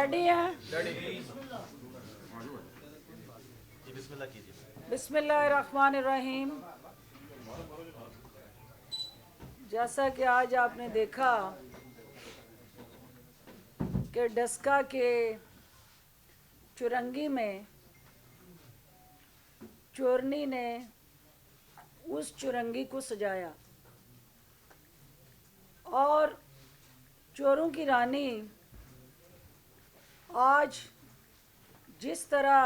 Ready हैं? बिस्मिल्लाहिर्रहमानिर्रहीम। जैसा कि आज आपने देखा कि डस्का के चुरंगी में चोरनी ने उस चुरंगी को सजाया और चोरों की रानी आज जिस तरह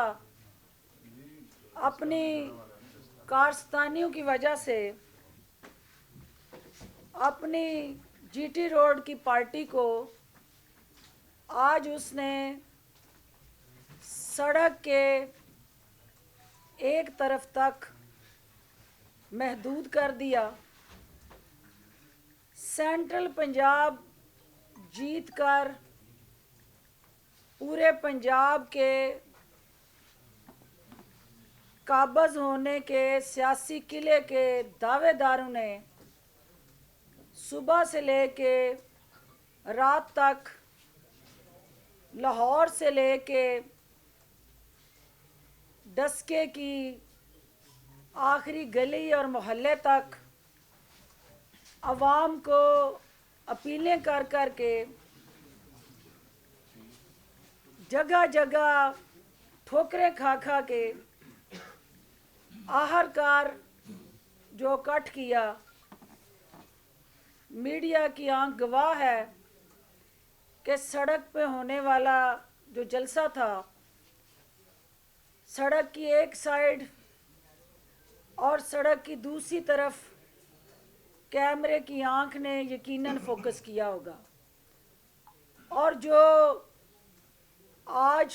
अपनी कारस्तानियों की वजह से अपनी जीटी रोड की पार्टी को आज उसने सड़क के एक तरफ तक महदूद कर दिया। सेंट्रल पंजाब जीत कर पूरे पंजाब के काबज़ होने के सियासी किले के दावेदारों ने सुबह से लेके रात तक लाहौर से लेके डस्के की आखिरी गली और मोहल्ले तक आवाम को अपीलें कर कर के जगह जगह ठोकरें खा खा के आखिरकार जो कट किया। मीडिया की आंख गवाह है कि सड़क पे होने वाला जो जलसा था, सड़क की एक साइड और सड़क की दूसरी तरफ कैमरे की आंख ने यकीनन फोकस किया होगा। और जो आज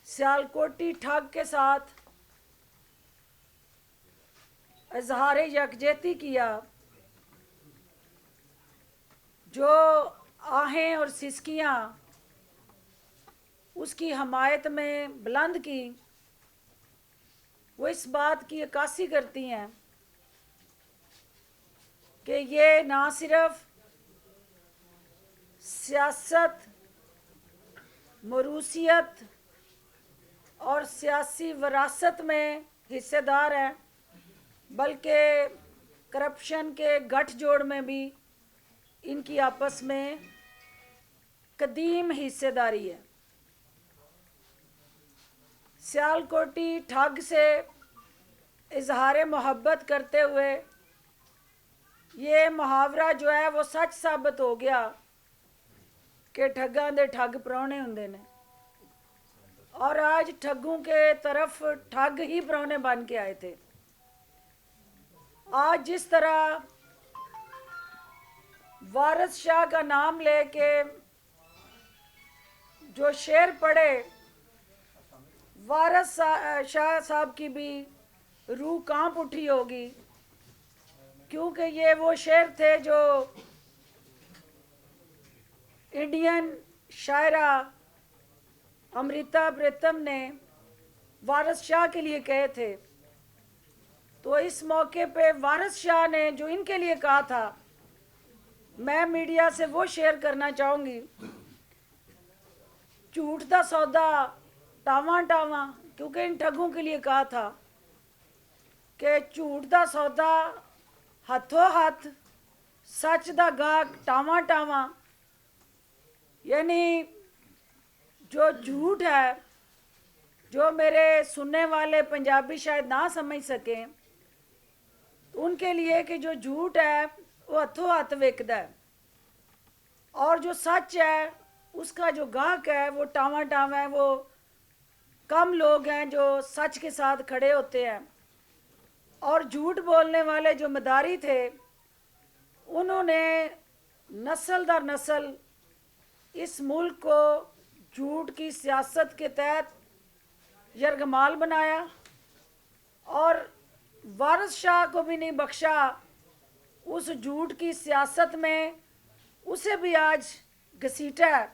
सियालकोटी ठग के साथ इजहार यकजहती किया, जो आहें और सिसकियाँ उसकी हमायत में बुलंद की, वो इस बात की अक्कासी करती हैं कि ये ना सिर्फ सियासत, मरूसियत और सियासी विरासत में हिस्सेदार हैं, बल्कि करप्शन के गठजोड़ में भी इनकी आपस में कदीम हिस्सेदारी है। सियालकोटी ठग से इजहार मोहब्बत करते हुए ये मुहावरा जो है वो सच साबित हो गया कि ठगां दे ठग परौने हुंदे ने, और आज ठगों के तरफ ठग ही परौने बन के आए थे। आज जिस तरह वारिस शाह का नाम लेके जो शेर पढ़े, वारिस शाह साहब की भी रूह कांप उठी होगी, क्योंकि ये वो शेर थे जो इंडियन शायरा अमृता प्रीतम ने वारिस शाह के लिए कहे थे। तो इस मौके पे वारिस शाह ने जो इनके लिए कहा था, मैं मीडिया से वो शेयर करना चाहूँगी। झूठ दा सौदा टावां टावां, क्योंकि इन ठगों के लिए कहा था कि झूठ दा सौदा हथों हाथ, सच दा गाहक टावां टावां। यानी जो झूठ है, जो मेरे सुनने वाले पंजाबी शायद ना समझ सकें, उनके लिए कि जो झूठ है वो हथों हाथ विकदा है, और जो सच है उसका जो गाहक है वो टावां टावां है। वो कम लोग हैं जो सच के साथ खड़े होते हैं, और झूठ बोलने वाले जो मदारी थे उन्होंने नस्ल दर नस्ल इस मुल्क को झूठ की सियासत के तहत यरगमाल बनाया, और वारिस शाह को भी नहीं बख्शा उस झूठ की सियासत में, उसे भी आज घसीटा है।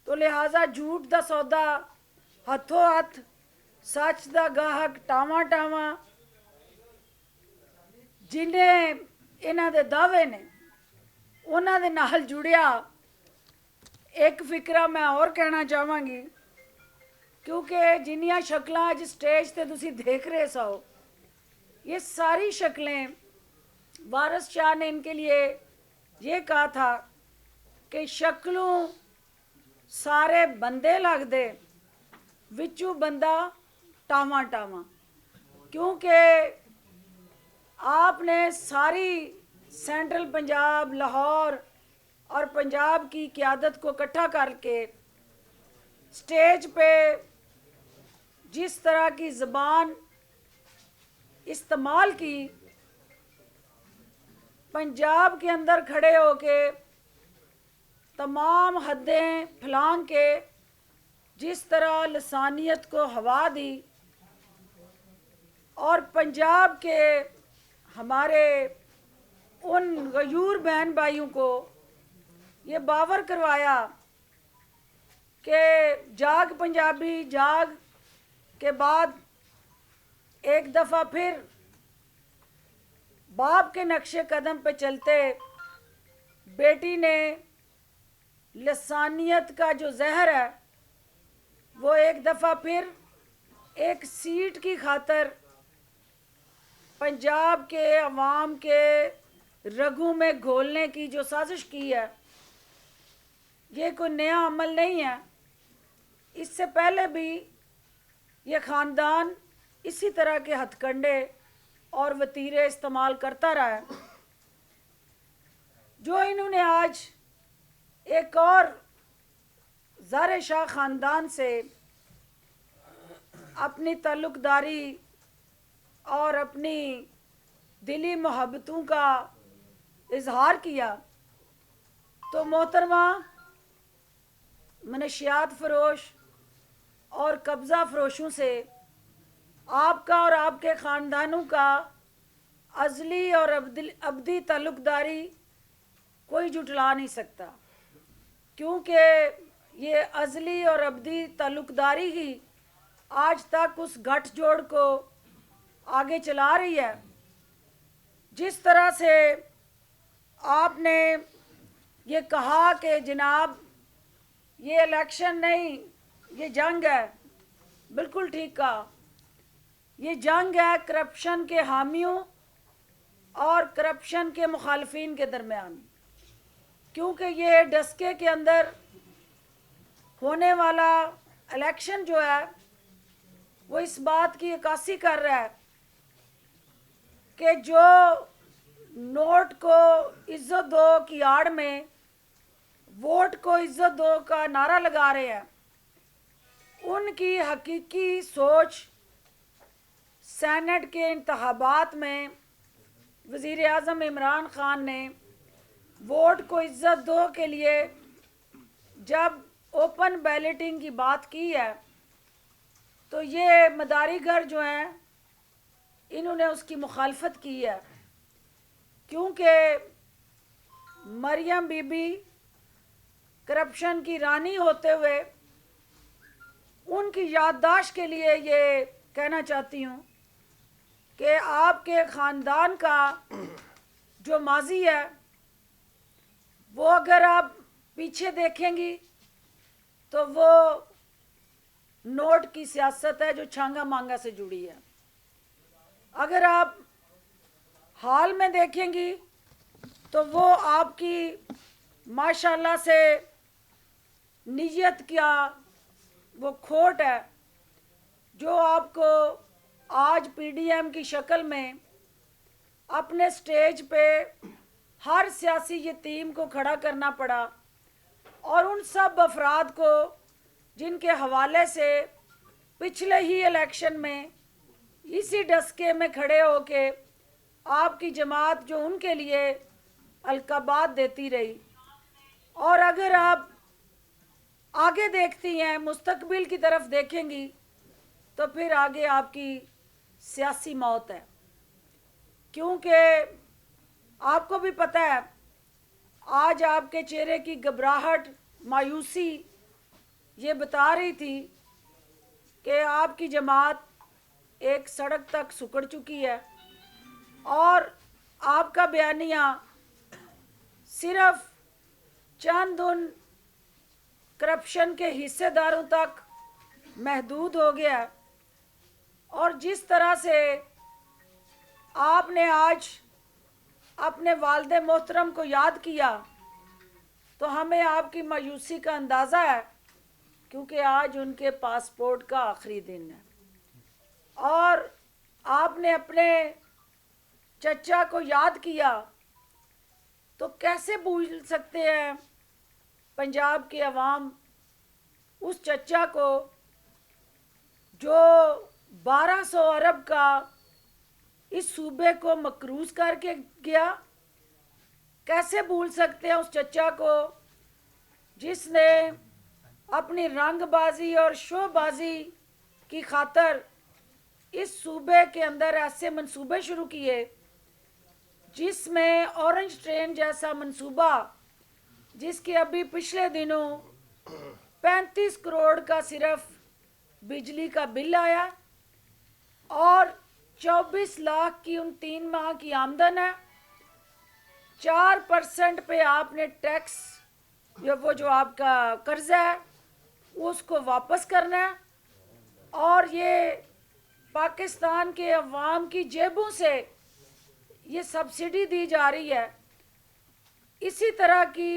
तो लिहाजा झूठ दा सौदा हथों हथ, सच दा गाहक टावां टावां। जिन्हें इन्हां दे दावे ने उन्हां दे नाल जुड़िया एक फिक्रा मैं और कहना चाहांगी, क्योंकि जिन्नियां शक्लां अज स्टेज ते तुसी देख रहे सो, ये सारी शक्लें वारिस शाह ने इनके लिए ये कहा था कि शक्लों सारे बंदे लगदे, विचू बंदा टावा टावा, क्योंकि आपने सारी सेंट्रल पंजाब, लाहौर और पंजाब की क़यादत को इकट्ठा करके स्टेज पे जिस तरह की ज़बान इस्तेमाल की, पंजाब के अंदर खड़े होके तमाम हदें फलांग के जिस तरह लसानियत को हवा दी और पंजाब के हमारे उन गयूर बहन भाइयों को ये बावर करवाया कि जाग पंजाबी जाग के बाद एक दफ़ा फिर बाप के नक्शे कदम पे चलते बेटी ने लसानियत का जो जहर है वो एक दफ़ा फिर एक सीट की खातर पंजाब के अवाम के रगों में घोलने की जो साजिश की है, ये कोई नया अमल नहीं है। इससे पहले भी ये ख़ानदान इसी तरह के हथकंडे और वतीरे इस्तेमाल करता रहा है। जो इन्होंने आज एक और ज़ारे शाह ख़ानदान से अपनी ताल्लुक़दारी और अपनी दिली मोहब्बतों का इजहार किया, तो मोहतरमा मनशियात फ़रोश और कब्ज़ा फ़रोशों से आपका और आपके ख़ानदानों का अज़ली और अबदी ताल्लुक़दारी कोई जुटला नहीं सकता, क्योंकि ये अज़ली और अबदी ताल्लुक़दारी ही आज तक उस गठजोड़ को आगे चला रही है। जिस तरह से आपने ये कहा कि जनाब ये इलेक्शन नहीं, ये जंग है, बिल्कुल ठीक कहा। ये जंग है करप्शन के हामियों और करप्शन के मुखालफिन के दरमियान, क्योंकि ये डस्के के अंदर होने वाला इलेक्शन जो है वो इस बात की अक्कासी कर रहा है कि जो नोट को इज्जत दो की आड़ में वोट को इज्जत दो का नारा लगा रहे हैं, उनकी हकीकी सोच सेनेट के इंतखाबात में वज़ीर आज़म इमरान ख़ान ने वोट को इज्जत दो के लिए जब ओपन बैलेटिंग की बात की है, तो ये मदारीगर जो हैं इन्होंने उसकी मुखालफत की है, क्योंकि मरियम बीबी करप्शन की रानी होते हुए उनकी याददाश्त के लिए ये कहना चाहती हूँ कि आपके ख़ानदान का जो माजी है वो अगर आप पीछे देखेंगी तो वो नोट की सियासत है जो छांगा मांगा से जुड़ी है। अगर आप हाल में देखेंगी तो वो आपकी माशाल्लाह से नीयत क्या वो खोट है, जो आपको आज पीडीएम की शक्ल में अपने स्टेज पे हर सियासी यतीम को खड़ा करना पड़ा और उन सब अफराद को जिनके हवाले से पिछले ही इलेक्शन में इसी डस्के में खड़े होके आपकी जमात जो उनके लिए अलकाबात देती रही। और अगर आप आगे देखती हैं, मुस्तकबिल की तरफ देखेंगी, तो फिर आगे आपकी सियासी मौत है, क्योंकि आपको भी पता है आज आपके चेहरे की घबराहट, मायूसी ये बता रही थी कि आपकी जमात एक सड़क तक सुकड़ चुकी है और आपका बयानिया सिर्फ चंद उन करप्शन के हिस्सेदारों तक महदूद हो गया है। और जिस तरह से आपने आज अपने वालिद मोहतरम को याद किया तो हमें आपकी मायूसी का अंदाज़ा है, क्योंकि आज उनके पासपोर्ट का आखिरी दिन है। और आपने अपने चचा को याद किया तो कैसे भूल सकते हैं पंजाब के अवाम उस चचा को जो 1200 अरब का इस सूबे को मकरूज करके गया। कैसे भूल सकते हैं उस चचा को जिसने अपनी रंगबाजी और शोबाजी की खातर इस सूबे के अंदर ऐसे मंसूबे शुरू किए जिसमें ऑरेंज ट्रेन जैसा मंसूबा, जिसके अभी पिछले दिनों 35 करोड़ का सिर्फ बिजली का बिल आया और 24 लाख की उन 3 माह की आमदन है। 4% पे आपने टैक्स, वो जो आपका कर्जा है उसको वापस करना है और ये पाकिस्तान के अवाम की जेबों से ये सब्सिडी दी जा रही है। इसी तरह की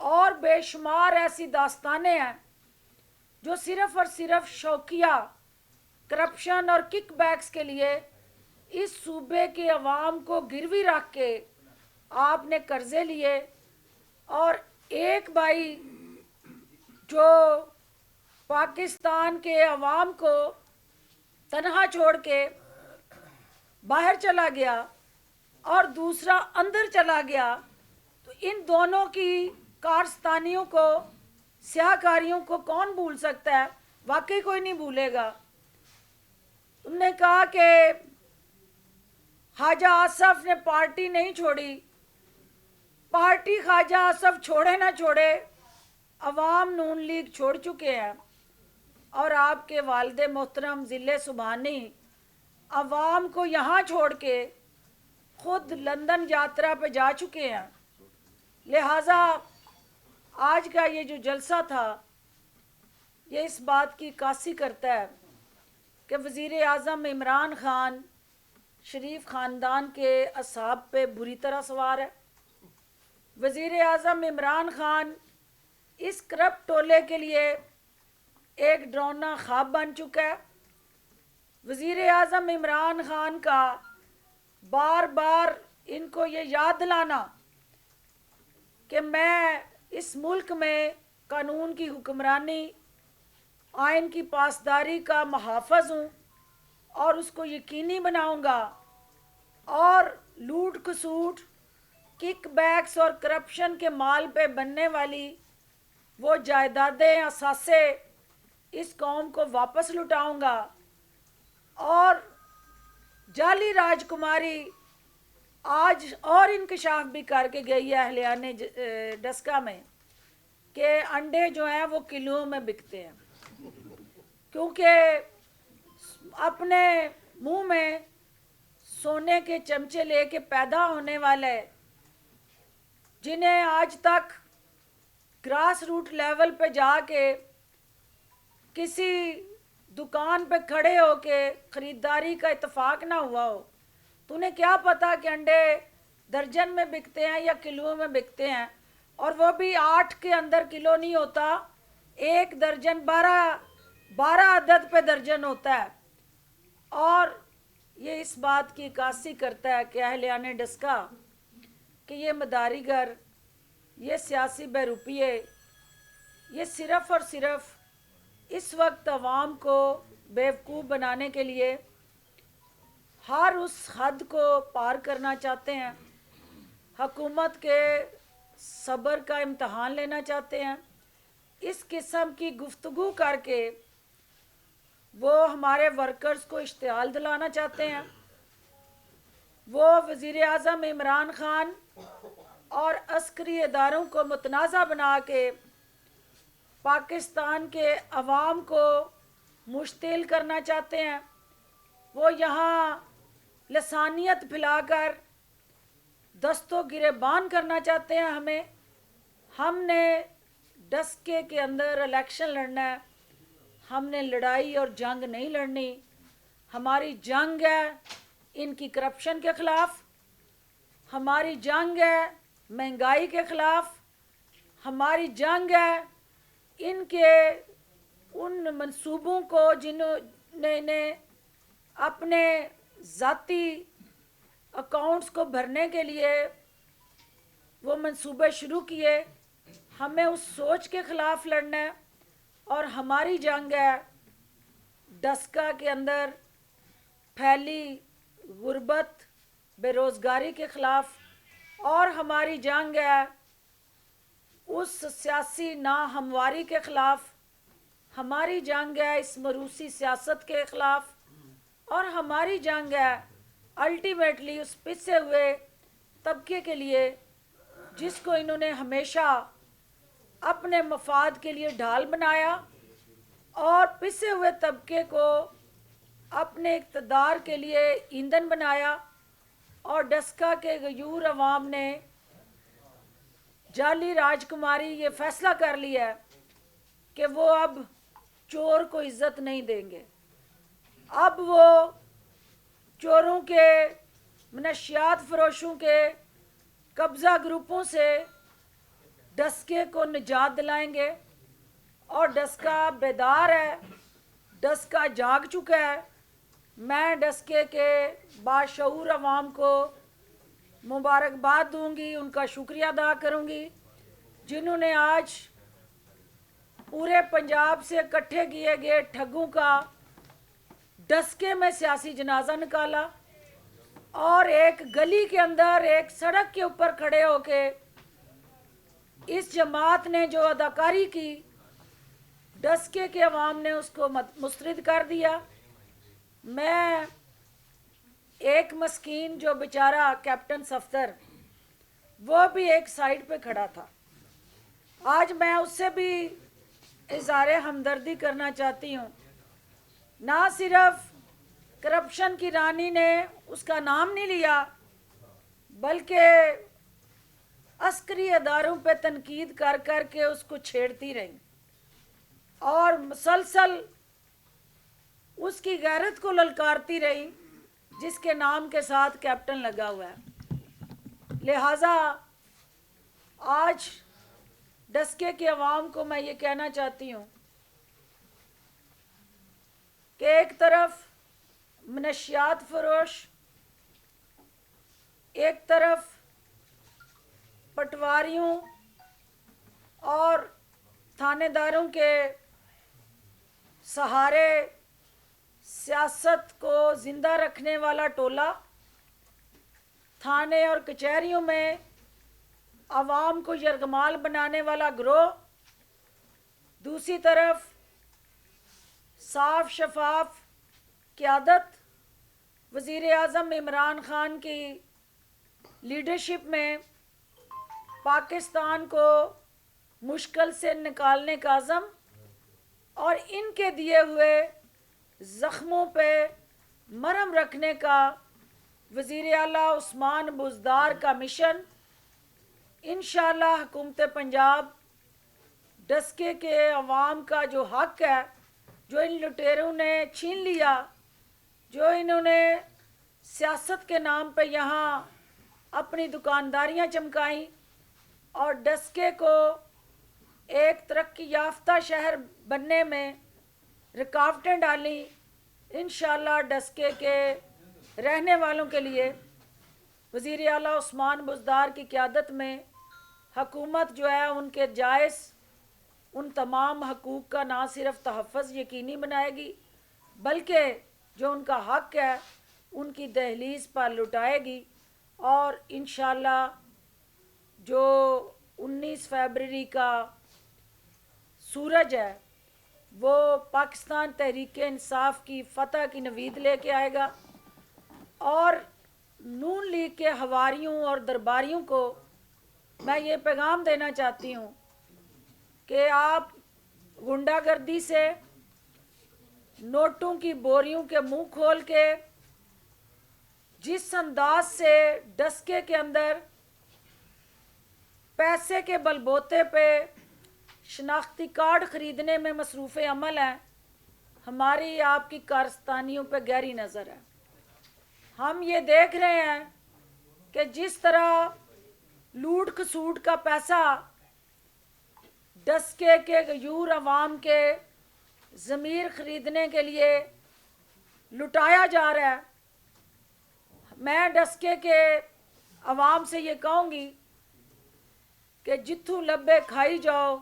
और बेशुमार ऐसी दास्तानें हैं जो सिर्फ और सिर्फ शौकिया करप्शन और किकबैक्स के लिए इस सूबे के अवाम को गिरवी रख के आपने कर्जे लिए। और एक भाई जो पाकिस्तान के अवाम को तनहा छोड़ के बाहर चला गया और दूसरा अंदर चला गया, तो इन दोनों की कारस्तानियों को, स्याहकारियों को कौन भूल सकता है? वाकई कोई नहीं भूलेगा। तुमने कहा कि ख्वाजा आसफ ने पार्टी नहीं छोड़ी। पार्टी ख्वाजा आसफ छोड़े ना छोड़े, अवाम नून लीग छोड़ चुके हैं। और आपके वालिद मोहतरम ज़िले सुबहानी अवाम को यहाँ छोड़ के खुद लंदन यात्रा पे जा चुके हैं। लिहाजा आज का ये जो जलसा था ये इस बात की कासी करता है कि वज़ीर आज़म इमरान ख़ान शरीफ ख़ानदान के असाब पे बुरी तरह सवार है। वज़ीर आज़म इमरान ख़ान इस करप्ट टोले के लिए एक डरावना ख्वाब बन चुका है। वज़ीर आज़म इमरान ख़ान का बार बार इनको ये याद दिलाना कि मैं इस मुल्क में कानून की हुक्मरानी, आइन की पासदारी का मुहाफ़िज़ हूँ और उसको यकीनी बनाऊँगा और लूट खसूट, किकबैक्स और करप्शन के माल पे बनने वाली वो जायदादें, असासे इस कौम को वापस लुटाऊँगा। और जाली राजकुमारी आज और इंकशाफ भी करके गई है अहलियाने डस्का में कि अंडे जो हैं वो किलों में बिकते हैं, क्योंकि अपने मुंह में सोने के चमचे लेके पैदा होने वाले, जिन्हें आज तक ग्रास रूट लेवल पे जाके किसी दुकान पे खड़े होके ख़रीदारी का इत्तेफाक ना हुआ हो, तो उन्हें क्या पता कि अंडे दर्जन में बिकते हैं या किलो में बिकते हैं, और वो भी 8 के अंदर किलो नहीं होता, एक दर्जन 12 अदद पे दर्जन होता है। और ये इस बात की अक्कासी करता है कि अहलियाने डस्का कि ये मदारीगर, ये सियासी बहरूपिये, ये सिर्फ़ और सिर्फ इस वक्त अवाम को बेवकूफ़ बनाने के लिए हर उस हद को पार करना चाहते हैं, हुकूमत के सब्र का इम्तहान लेना चाहते हैं। इस किस्म की गुफ्तगू करके वो हमारे वर्कर्स को इश्तियाल दिलाना चाहते हैं। वो वज़ीर आज़म इमरान ख़ान और अस्करी इदारों को मुतनाज़ा बना के पाकिस्तान के अवाम को मुश्तिल करना चाहते हैं। वो यहाँ लसानियत फैलाकर दस्तों गिरेबान करना चाहते हैं हमें। हमने डस्के के अंदर इलेक्शन लड़ना है। हमने लड़ाई और जंग नहीं लड़नी। हमारी जंग है इनकी करप्शन के ख़िलाफ़, हमारी जंग है महंगाई के ख़िलाफ़, हमारी जंग है इनके उन मंसूबों को जिन्होंने इन्हें अपने ज़ाती अकाउंट्स को भरने के लिए वो मंसूबे शुरू किए। हमें उस सोच के ख़िलाफ़ लड़ना है। और हमारी जंग है डस्का के अंदर फैली गुर्बत, बेरोज़गारी के ख़िलाफ़। और हमारी जंग है उस सियासी नाहमवारी के ख़िलाफ़। हमारी जंग है इस मरूसी सियासत के ख़िलाफ़। और हमारी जंग है अल्टीमेटली उस पिसे हुए तबके के लिए जिसको इन्होंने हमेशा अपने मफाद के लिए ढाल बनाया और पिसे हुए तबके को अपने इक़्तिदार के लिए ईंधन बनाया। और डस्का के गयूर अवाम ने जाली राजकुमारी ये फ़ैसला कर लिया है कि वो अब चोर को इज़्ज़त नहीं देंगे। अब वो चोरों के, मनशियात फरोशों के कब्ज़ा ग्रुपों से डस्के को निजात दिलाएंगे। और डस्का बेदार है, डस्का जाग चुका है। मैं डस्के के बाशऊर अवाम को मुबारकबाद दूंगी, उनका शुक्रिया अदा करूंगी जिन्होंने आज पूरे पंजाब से इकट्ठे किए गए ठगों का डस्के में सियासी जनाजा निकाला और एक गली के अंदर एक सड़क के ऊपर खड़े होके इस जमात ने जो अदाकारी की डस्के के अवाम ने उसको मुस्तरद कर दिया। मैं एक मस्कीन जो बेचारा कैप्टन सफ्तर वो भी एक साइड पे खड़ा था, आज मैं उससे भी इज़हार हमदर्दी करना चाहती हूँ। ना सिर्फ करप्शन की रानी ने उसका नाम नहीं लिया बल्कि अस्करी अदारों पे तनकीद कर कर के उसको छेड़ती रही और मुसलसल उसकी गैरत को ललकारती रही जिसके नाम के साथ कैप्टन लगा हुआ है। लिहाजा आज डस्के के अवाम को मैं ये कहना चाहती हूँ कि एक तरफ मनशियात फरोश, एक तरफ पटवारियों और थानेदारों के सहारे सियासत को ज़िंदा रखने वाला टोला, थाने और कचहरियों में आवाम को यरगमाल बनाने वाला गिरोह, दूसरी तरफ साफ शफाफ क़यादत वज़ीर आज़म इमरान ख़ान की लीडरशिप में पाकिस्तान को मुश्किल से निकालने का अज़म और इनके दिए हुए ज़ख्मों पे मरहम रखने का वज़ीर आला उस्मान बुज़दार का मिशन। इंशाअल्लाह हुकूमत पंजाब डस्के के अवाम का जो हक़ है जो इन लुटेरों ने छीन लिया, जो इन्होंने सियासत के नाम पे यहाँ अपनी दुकानदारियाँ चमकाईं और डस्के को एक तरक्की याफ्ता शहर बनने में रुकावटें डाली, इंशाअल्लाह डस्के के रहने वालों के लिए वज़ीर आला उस्मान बुज़दार की क़यादत में हकूमत जो है उनके जायज़ उन तमाम हकूक़ का ना सिर्फ तहफ़्फ़ुज़ यकीनी बनाएगी बल्कि जो उनका हक़ है उनकी दहलीज़ पर लुटाएगी। और इंशाअल्लाह जो 19 फरवरी का सूरज है वो पाकिस्तान तहरीक इंसाफ की फ़तह की नवीद लेके आएगा और नून लीग के हवारियों और दरबारियों को मैं ये पैगाम देना चाहती हूँ कि आप गुंडागर्दी से, नोटों की बोरियों के मुंह खोल के जिस अंदाज से डस्के के अंदर पैसे के बलबोते पे शनाख्ती कार्ड ख़रीदने में मसरूफ़ अमल हैं, हमारी आपकी कारस्तानियों पर गहरी नज़र है। हम ये देख रहे हैं कि जिस तरह लूट खसूट का पैसा डस्के के गयूर अवाम के ज़मीर ख़रीदने के लिए लुटाया जा रहा है, मैं डस्के के अवाम से ये कहूँगी कि जिथू लब्बे खाई जाओ,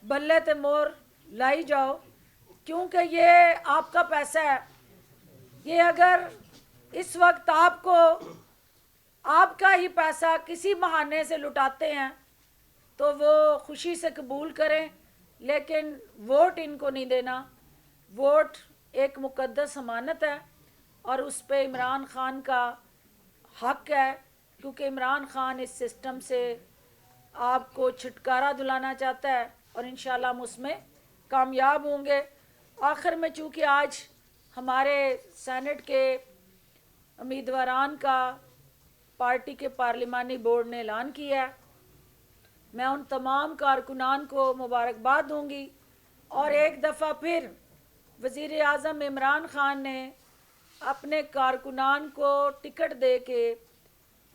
बल्ले ते मोर लाई जाओ, क्योंकि ये आपका पैसा है। ये अगर इस वक्त आपको आपका ही पैसा किसी बहाने से लुटाते हैं तो वो खुशी से कबूल करें, लेकिन वोट इनको नहीं देना। वोट एक मुकद्दस अमानत है और उस पे इमरान ख़ान का हक है, क्योंकि इमरान ख़ान इस सिस्टम से आपको छुटकारा दिलाना चाहता है और इंशाल्लाह हम उसमें कामयाब होंगे। आखिर में चूँकि आज हमारे सेनेट के उम्मीदवारान का पार्टी के पार्लिमानी बोर्ड ने ऐलान किया है, मैं उन तमाम कारकुनान को मुबारकबाद दूंगी और एक दफ़ा फिर वज़ीर आज़म इमरान ख़ान ने अपने कारकुनान को टिकट दे के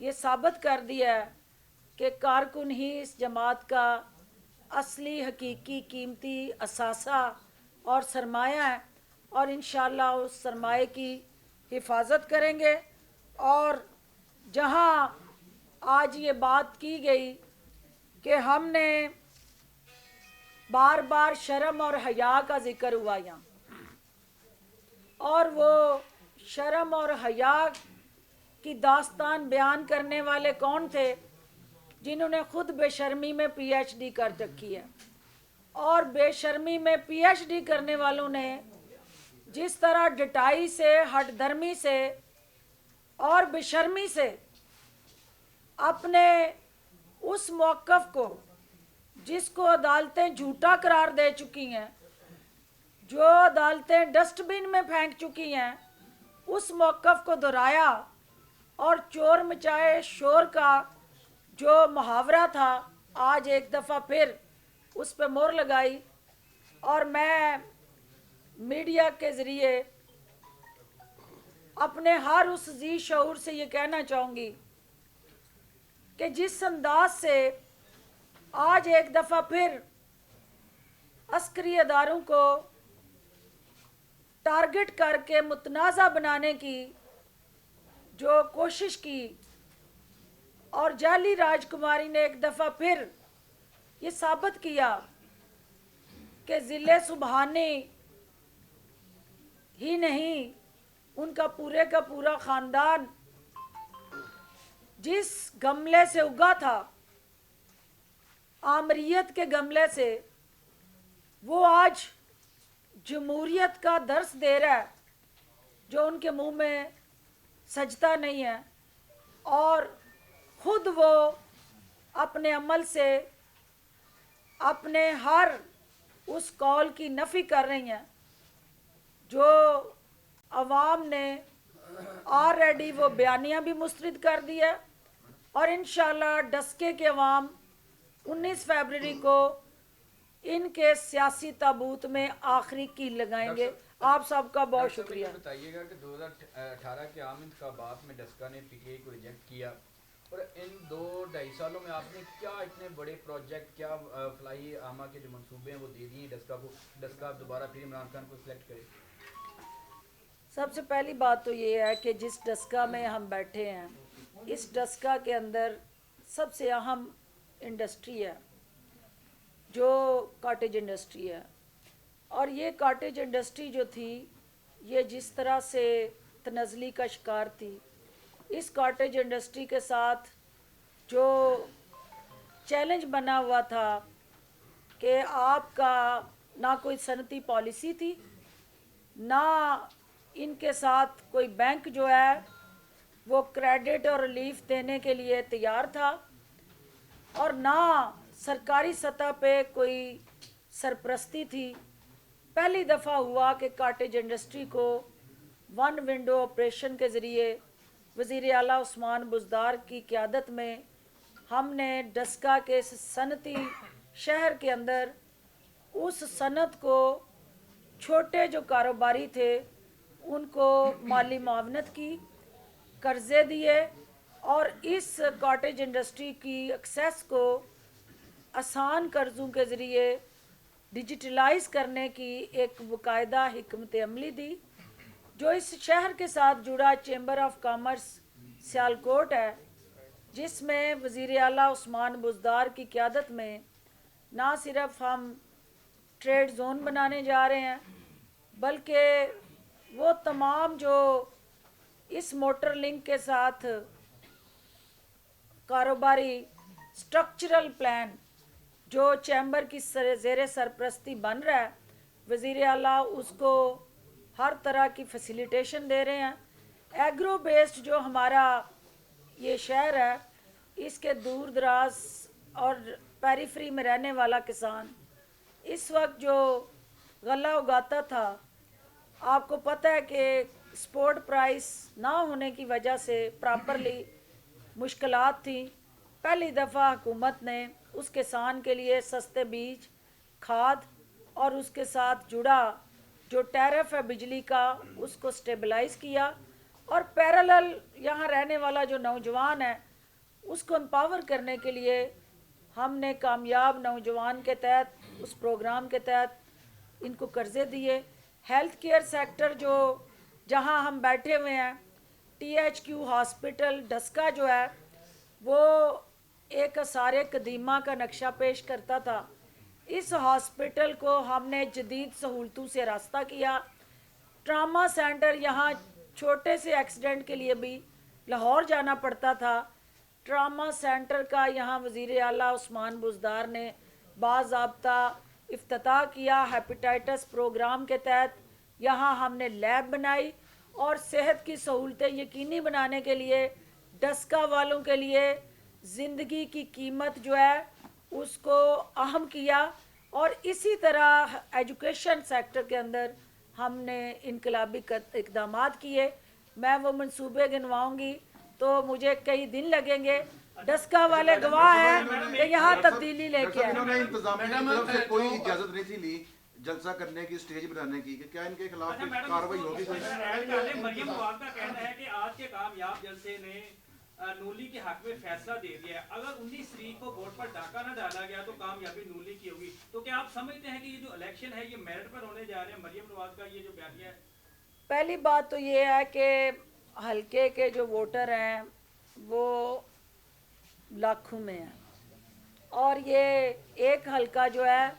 ये साबित कर दिया है कि कारकुन ही इस जमात का असली हकीकी कीमती असासा और सरमाया है और इंशाअल्लाह उस सरमाए की हिफाजत करेंगे। और जहां आज ये बात की गई कि हमने बार बार शर्म और हया का ज़िक्र हुआ यहाँ, और वो शर्म और हया की दास्तान बयान करने वाले कौन थे? जिन्होंने खुद बेशर्मी में पीएचडी कर रखी है। और बेशर्मी में पीएचडी करने वालों ने जिस तरह डटाई से, हठधर्मी से और बेशर्मी से अपने उस मौक़िफ़ को, जिसको अदालतें झूठा करार दे चुकी हैं, जो अदालतें डस्टबिन में फेंक चुकी हैं, उस मौक़िफ़ को दोहराया और चोर मचाए शोर का जो मुहावरा था, आज एक दफ़ा फिर उस पर मोहर लगाई। और मैं मीडिया के ज़रिए अपने हर उस जी शऊर से ये कहना चाहूँगी कि जिस अंदाज से आज एक दफ़ा फिर अस्करी अदारों को टारगेट करके मुतनाज़ा बनाने की जो कोशिश की और जाली राजकुमारी ने एक दफ़ा फिर ये साबित किया कि ज़िले सुबहानी ही नहीं, उनका पूरे का पूरा ख़ानदान जिस गमले से उगा था, आमरीयत के गमले से, वो आज जमहूरियत का दर्स दे रहा है जो उनके मुंह में सजता नहीं है। और ख़ुद वो अपने अमल से अपने हर उस कौल की नफ़ी कर रही हैं जो अवाम ने ऑलरेडी वो बयानिया भी मुस्तरद कर दिया। और इंशाअल्लाह डस्के के अवाम 19 फरवरी को इनके सियासी ताबूत में आखिरी कील लगाएंगे। आप सबका बहुत शुक्रिया। बताइएगा कि 2018 के आम इंतखाबात में डस्का ने पीटीआई को रिजेक्ट किया और इन 2-2.5 सालों में आपने क्या इतने बड़े प्रोजेक्ट, क्या फलाई आमा के जो मंसूबे हैं वो दे दिए डस्का को, डस्का दोबारा फिर इमरान खान को सिलेक्ट करे? सबसे पहली बात तो ये है कि जिस डस्का में हम बैठे हैं, इस डस्का के अंदर सबसे अहम इंडस्ट्री है जो कॉटेज इंडस्ट्री है। और ये कॉटेज इंडस्ट्री जो थी, ये जिस तरह से तनज़ली का शिकार थी, इस कॉटेज इंडस्ट्री के साथ जो चैलेंज बना हुआ था कि आपका ना कोई सनती पॉलिसी थी, ना इनके साथ कोई बैंक जो है वो क्रेडिट और रिलीफ देने के लिए तैयार था, और ना सरकारी सतह पे कोई सरपरस्ती थी। पहली दफ़ा हुआ कि कॉटेज इंडस्ट्री को वन विंडो ऑपरेशन के ज़रिए वज़ीर आला उस्मान बुज़दार की क़यादत में हमने डस्का के सनती शहर के अंदर उस सनत को छोटे जो कारोबारी थे उनको माली मुआवनत की, कर्ज़े दिए और इस कॉटेज इंडस्ट्री की एक्सेस को आसान कर्ज़ों के ज़रिए डिजिटलाइज करने की एक बाकायदा हिकमत अमली दी। जो इस शहर के साथ जुड़ा चेंबर ऑफ कॉमर्स सियालकोट है, जिसमें वज़ीर आला उस्मान बुज़दार की क़यादत में ना सिर्फ हम ट्रेड जोन बनाने जा रहे हैं, बल्कि वो तमाम जो इस मोटर लिंक के साथ कारोबारी स्ट्रक्चरल प्लान जो चैम्बर की ज़ेर सरपरस्ती बन रहा है, वज़ीर आला उसको हर तरह की फैसिलिटेशन दे रहे हैं। एग्रो बेस्ड जो हमारा ये शहर है, इसके दूर दराज और पेरीफ्री में रहने वाला किसान इस वक्त जो गला उगाता था, आपको पता है कि स्पोर्ट प्राइस ना होने की वजह से प्रॉपरली मुश्किलात थी। पहली दफ़ा हुकूमत ने उस किसान के लिए सस्ते बीज, खाद और उसके साथ जुड़ा जो टैरिफ है बिजली का, उसको स्टेबलाइज़ किया और पैरेलल यहाँ रहने वाला जो नौजवान है उसको एम्पावर करने के लिए हमने कामयाब नौजवान के तहत उस प्रोग्राम के तहत इनको कर्ज़े दिए। हेल्थ केयर सेक्टर जो जहाँ हम बैठे हुए हैं, THQ हॉस्पिटल डस्का जो है वो एक आसार कदीमा का नक्शा पेश करता था। इस हॉस्पिटल को हमने जदीद सहूलतों से रास्ता किया। ट्रामा सेंटर, यहाँ छोटे से एक्सीडेंट के लिए भी लाहौर जाना पड़ता था, ट्रामा सेंटर का यहाँ वज़ीर आला उस्मान बुज़दार ने बाज़ाब्ता इफ्तिताह किया। हेपेटाइटिस प्रोग्राम के तहत यहाँ हमने लैब बनाई और सेहत की सहूलतें यकीनी बनाने के लिए डस्का वालों के लिए ज़िंदगी की कीमत जो है उसको अहम किया। और इसी तरह एजुकेशन सेक्टर के अंदर हमने इनकलाबी इक़दामात किए। मैं वो मंसूबे गिनवाऊंगी तो मुझे कई दिन लगेंगे। डस्का वाले गवाह हैं कि यहाँ तब्दीली लेके आए। इन्होंने इंतजामिया की तरफ से कोई इजाजत नहीं थी ली जलसा करने की, स्टेज बनाने की, कि क्या इनके खिलाफ कार्रवाई होगी? मरियम नवाज का कहना है कि आज के कामयाब जलसे ने नूली के हक में फैसला दे दिया है। अगर 19 तारीख को वोट पर डाका न डाला गया तो कामयाबी नूली की होगी। तो क्या आप समझते हैं कि ये जो इलेक्शन है ये मेरिट पर होने जा रहे हैं? मरियम नवाज का ये जो बयानिया है, पहली बात तो ये है कि हल्के के जो वोटर हैं वो लाखों में हैं और ये एक हल्का जो है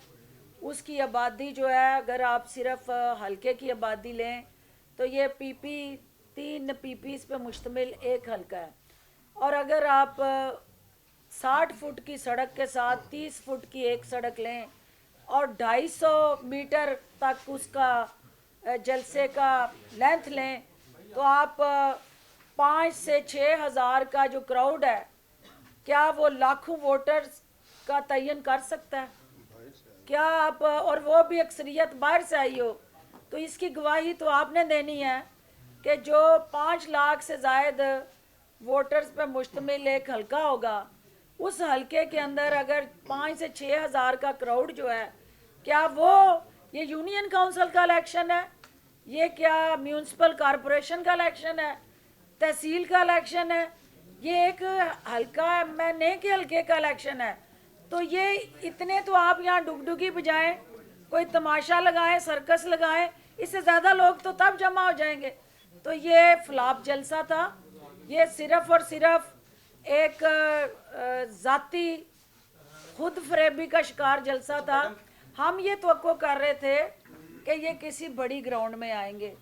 उसकी आबादी जो है, अगर आप सिर्फ हल्के की आबादी लें तो ये PP 3 PPs पे मुश्तमिल एक हल्का है। और अगर आप 60 फुट की सड़क के साथ 30 फुट की एक सड़क लें और 250 मीटर तक उसका जलसे का लेंथ लें तो आप 5 से 6 हज़ार का जो क्राउड है, क्या वो लाखों वोटर्स का तयन कर सकता है? क्या आप, और वो भी अक्सरियत बाहर से आई हो, तो इसकी गवाही तो आपने देनी है कि जो 5 लाख से ज़ायद वोटर्स पर मुश्तमिल एक हल्का होगा, उस हल्के के अंदर अगर 5 से 6 हज़ार का क्राउड जो है, क्या वो ये यूनियन काउंसिल का इलेक्शन है, ये क्या म्यूनसिपल कॉरपोरेशन का इलेक्शन है, तहसील का इलेक्शन है, ये एक हल्का मैंने के हल्के का इलेक्शन है। तो ये इतने तो आप यहाँ डुगडुगी बजाएं, कोई तमाशा लगाएं, सर्कस लगाएं, इससे ज़्यादा लोग तो तब जमा हो जाएंगे। तो ये फ्लॉप जलसा था, ये सिर्फ और सिर्फ एक ज़ाती खुद फरेबी का शिकार जलसा था। हम ये तवक्को कर रहे थे कि ये किसी बड़ी ग्राउंड में आएंगे,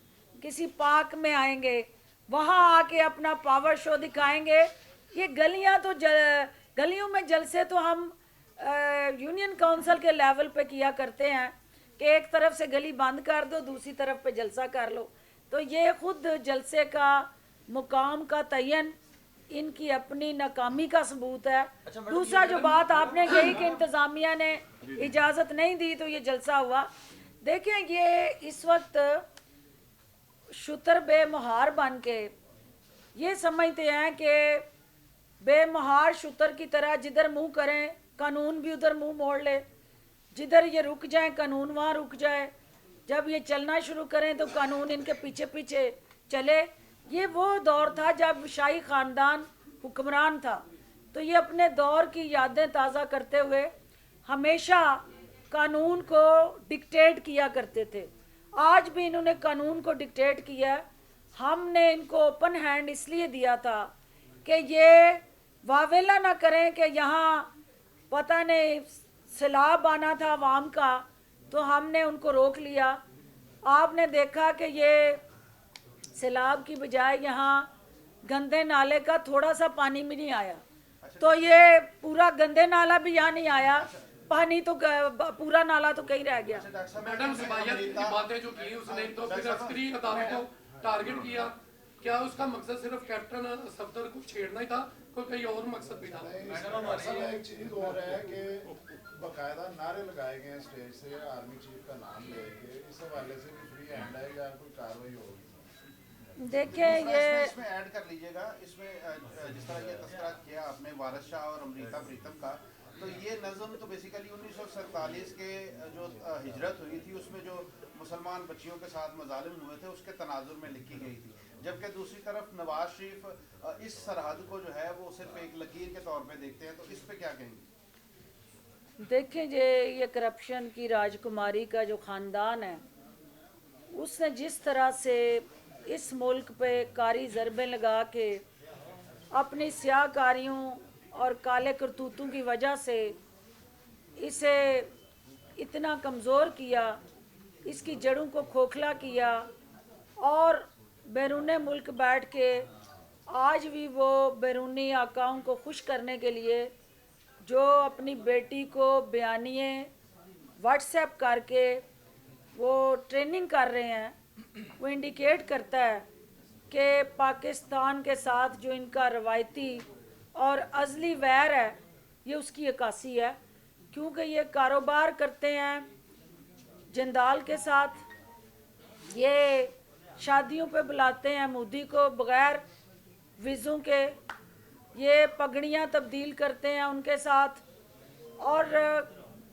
किसी पार्क में आएंगे, वहाँ आके अपना पावर शो दिखाएंगे। ये गलियाँ तो गलियों में जलसे तो हम यूनियन काउंसिल के लेवल पे किया करते हैं कि एक तरफ से गली बंद कर दो, दूसरी तरफ पे जलसा कर लो। तो ये खुद जलसे का मुकाम का तयन इनकी अपनी नाकामी का सबूत है। दूसरा जो बात आपने कही कि इंतज़ामिया ने इजाज़त नहीं दी तो ये जलसा हुआ, देखें ये इस वक्त शुतर बेमहार बन के ये समझते हैं कि बेमहार शुतर की तरह जिधर मुंह करें कानून भी उधर मुंह मोड़ ले। जिधर ये रुक जाए कानून वहाँ रुक जाए, जब ये चलना शुरू करें तो कानून इनके पीछे पीछे चले। ये वो दौर था जब शाही ख़ानदान हुक्मरान था। तो ये अपने दौर की यादें ताज़ा करते हुए हमेशा कानून को डिक्टेट किया करते थे। आज भी इन्होंने कानून को डिक्टेट किया। हमने इनको ओपन हैंड इसलिए दिया था कि ये वावेला ना करें कि यहाँ पता नहीं सैलाब आना था अवाम का, तो हमने उनको रोक लिया। आपने देखा कि ये सैलाब की बजाय यहाँ गंदे नाले का थोड़ा सा पानी भी नहीं आया, तो ये पूरा गंदे नाला भी यहाँ नहीं आया, पानी तो पूरा नाला तो कहीं रह गया। मैडम सबायत की बातें जो की उसने तो फिर अस्करी अदालत को टारगेट किया, क्या उसका मकसद सिर्फ कैप्टन सफदर को छेड़ना ही था, कोई कहीं और मकसद भी था? मैडम मसला एक चीज और है कि बकायदा नारे लगाए गए हैं स्टेज से आर्मी चीफ का नाम लेके, इस हवाले से भी फ्री हैंड है या कोई कार्रवाई होगी? देखें ये इसमें ऐड कर लीजिएगा, इसमें जिस तरह ये तस्करा किया आपने वारिस शाह और अमृता प्रीतम का, तो ये नज़म तो बेसिकली 1947 के जो हिजरत हुई थी उसमें जो मुसलमान बच्चियों के साथ मजालिम हुए थे उसके तनाजुर में लिखी गई थी। जबकि दूसरी तरफ नवाज शरीफ इस सरहद को जो है वो सिर्फ एक लकीर के तौर पे देखते हैं, तो इस पे क्या कहेंगे? देखें ये करप्शन की राजकुमारी का जो ख़ानदान है, उसने जिस तरह से इस मुल्क पे कारी ज़रबें लगा के अपनी स्याहकारियों और काले करतूतों की वजह से इसे इतना कमज़ोर किया, इसकी जड़ों को खोखला किया, और बैरून मुल्क बैठ के आज भी वो बैरूनी आकाओं को खुश करने के लिए जो अपनी बेटी को बयानिए व्हाट्सएप करके वो ट्रेनिंग कर रहे हैं, वो इंडिकेट करता है कि पाकिस्तान के साथ जो इनका रवायती और अज़ली वैर है ये उसकी अक्कासी है। क्योंकि ये कारोबार करते हैं जंदाल के साथ, ये शादियों पे बुलाते हैं मोदी को बग़ैर वीज़ों के, ये पगड़ियाँ तब्दील करते हैं उनके साथ, और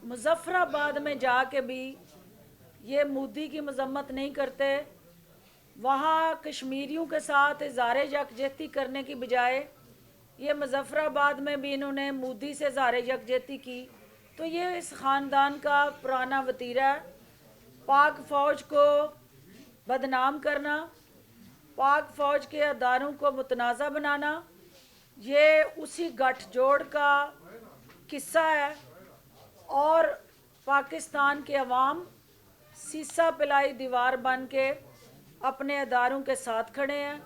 मुज़फ़्फ़राबाद में जाके भी ये मोदी की मज़म्मत नहीं करते। वहाँ कश्मीरियों के साथ इज़हार यकजहती करने की बजाय ये मुज़फ़्फ़राबाद में भी इन्होंने मोदी से इज़हार यकजहती की। तो ये इस ख़ानदान का पुराना वतीरा है, पाक फ़ौज को बदनाम करना, पाक फ़ौज के अदारों को मुतनाज़ा बनाना, ये उसी गठजोड़ का किस्सा है। और पाकिस्तान के अवाम सीसा पिलाई दीवार बन के अपने अदारों के साथ खड़े हैं,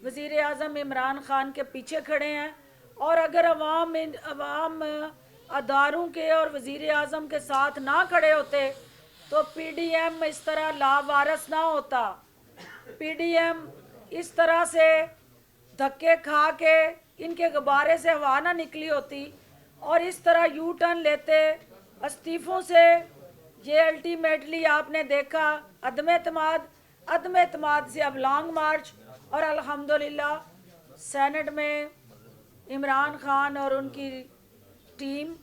वज़ीर आज़म इमरान ख़ान के पीछे खड़े हैं। और अगर अवाम अदारों के और वज़ीर आज़म के साथ ना खड़े होते तो PDM इस तरह लावारस ना होता। PDM इस तरह से धक्के खा के इनके गुब्बारे से हवा ना निकली होती और इस तरह यू टर्न लेते इस्तीफ़ों से। ये अल्टीमेटली आपने देखा अदम एतमाद से अब लॉन्ग मार्च, और अल्हम्दुलिल्लाह सेनेट में इमरान ख़ान और उनकी टीम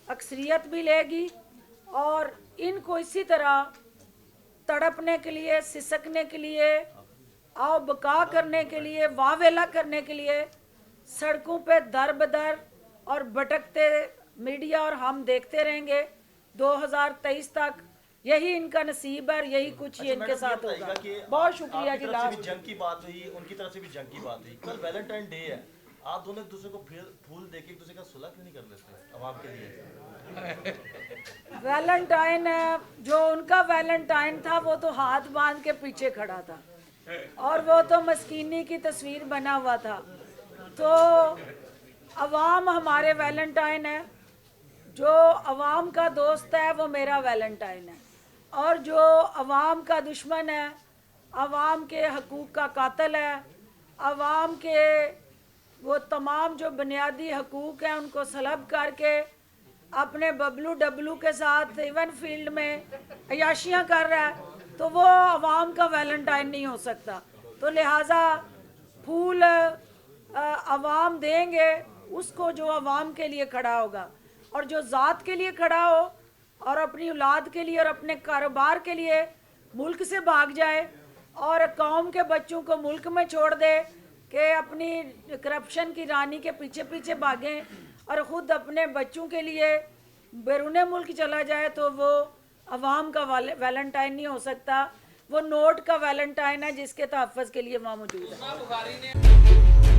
अक्सरियत भी लेगी, और इनको इसी तरह तड़पने के लिए, सिसकने के लिए, आओ बका करने के लिए, वावेला करने के लिए सड़कों पे दर बदर और भटकते मीडिया और हम देखते रहेंगे 2023 तक। यही इनका नसीब है, यही कुछ ये इनके साथ होगा। बहुत शुक्रिया जी। लास्ट जंग की बात हुई, उनकी तरफ से भी जंग की बात हुई। कल वैलेंटाइन डे है, आप दोनों एक दूसरे को फूल देके एक दूसरे का सुलह क्यों नहीं कर लेते आवाम के लिए? वैलेंटाइन जो उनका वैलेंटाइन था वो तो हाथ बांध के पीछे खड़ा था, और वो तो मस्कीनी की तस्वीर बना हुआ था। तो अवाम हमारे वैलेंटाइन है, जो अवाम का दोस्त है वो मेरा वैलेंटाइन है, और जो अवाम का दुश्मन है, अवाम के हकूक़ का कातिल है, अवाम के वो तमाम जो बुनियादी हकूक़ हैं उनको सलब करके अपने बबलू डब्लू के साथ इवन फील्ड में अयाशियाँ कर रहा है, तो वो अवाम का वैलेंटाइन नहीं हो सकता। तो लिहाजा फूल अवाम देंगे उसको जो अवाम के लिए खड़ा होगा, और जो ज़ात के लिए खड़ा हो और अपनी औलाद के लिए और अपने कारोबार के लिए मुल्क से भाग जाए और कौम के बच्चों को मुल्क में छोड़ दे कि अपनी करप्शन की रानी के पीछे पीछे भागें और ख़ुद अपने बच्चों के लिए बैरून मुल्क चला जाए, तो वो अवाम का वैलेंटाइन नहीं हो सकता, वो नोट का वैलेंटाइन है जिसके तहफ़्फ़ुज़ के लिए वहाँ मौजूद है।